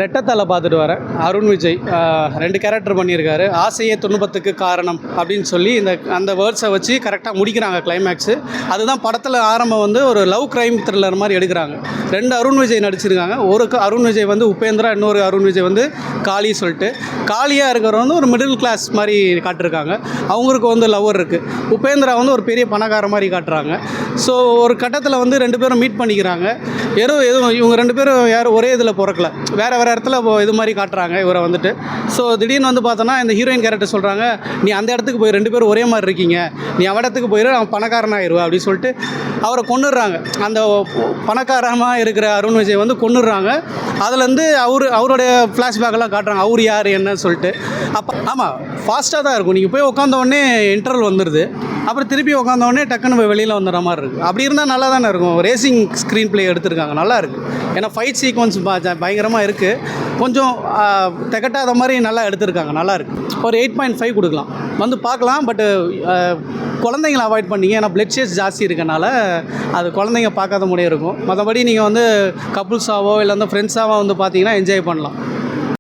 ரெட்டத்தலை பார்த்துட்டு வரேன். அருண் விஜய் 2 கேரக்டர் பண்ணியிருக்காரு. ஆசையே துன்பத்துக்கு காரணம் அப்படின்னு சொல்லி அந்த வேர்ட்ஸை வச்சு கரெக்டாக முடிக்கிறாங்க கிளைமேக்ஸு. அதுதான் படத்தில் ஆரம்பம் வந்து ஒரு லவ் க்ரைம் த்ரில்லர் மாதிரி எடுக்கிறாங்க. 2 அருண் விஜய் நடிச்சிருக்காங்க. ஒரு அருண் விஜய் வந்து உபேந்திரா, இன்னொரு அருண் விஜய் வந்து காளி சொல்லிட்டு. காளியாக இருக்கிறவர் வந்து ஒரு மிடில் கிளாஸ் மாதிரி காட்டிருக்காங்க. அவங்களுக்கு வந்து லவ்வர் இருக்குது. உபேந்திரா வந்து ஒரு பெரிய பணக்கார மாதிரி காட்டுறாங்க. ஸோ ஒரு கட்டத்தில் வந்து 2 பேரும் மீட் பண்ணிக்கிறாங்க. எதுவும் இவங்க 2 பேரும் யாரும் ஒரே இதில் பிறக்கல, வேறு இடத்துல இது மாதிரி காட்டுறாங்க இவரை வந்துட்டு. ஸோ திடீர்னு வந்து பார்த்தோன்னா இந்த ஹீரோயின் கேரக்டர் சொல்கிறாங்க, நீ அந்த இடத்துக்கு போய் 2 பேரும் ஒரே மாதிரி இருக்கீங்க, நீ அவன் இடத்துக்கு போயிடு, அவன் பணக்காரனாகிடுவா அப்படின்னு சொல்லிட்டு அவரை கொன்னுடுறாங்க. அந்த பணக்காரமாக இருக்கிற அருண் விஜய் வந்து கொன்னுடுறாங்க. அதுலேருந்து அவருடைய ஃப்ளாஷ்பேக்கெல்லாம் காட்டுறாங்க, அவர் யார் என்னன்னு சொல்லிட்டு. அப்போ ஆமாம், ஃபாஸ்ட்டாக தான் இருக்கும். நீங்கள் போய் உட்காந்தோடனே இன்டர்வல் வந்துடுது, அப்புறம் திருப்பி உட்காந்தோடனே டக்குன்னு வெளியில் வந்துடுற மாதிரி இருக்குது. அப்படி இருந்தால் நல்லா தானே இருக்கும். ரேசிங் ஸ்க்ரீன் பிளே எடுத்திருக்காங்க, நல்லா இருக்குது. ஏன்னா ஃபைட் சீக்வன்ஸ் பயங்கரமாக இருக்குது. கொஞ்சம் திகட்டாத மாதிரி நல்லா எடுத்திருக்காங்க, நல்லா இருக்குது. ஒரு 8.5 கொடுக்கலாம், வந்து பார்க்கலாம். பட்டு குழந்தைங்களை அவாய்ட் பண்ணிங்க, ஏன்னா பிளட் ஷேட்ஸ் ஜாஸ்தி இருக்கனால அது குழந்தைங்க பார்க்காத முடியும் இருக்கும். மற்றபடி நீங்கள் வந்து கப்புள்ஸாவோ இல்லை வந்து ஃப்ரெண்ட்ஸாவோ வந்து பார்த்தீங்கன்னா என்ஜாய் பண்ணலாம்.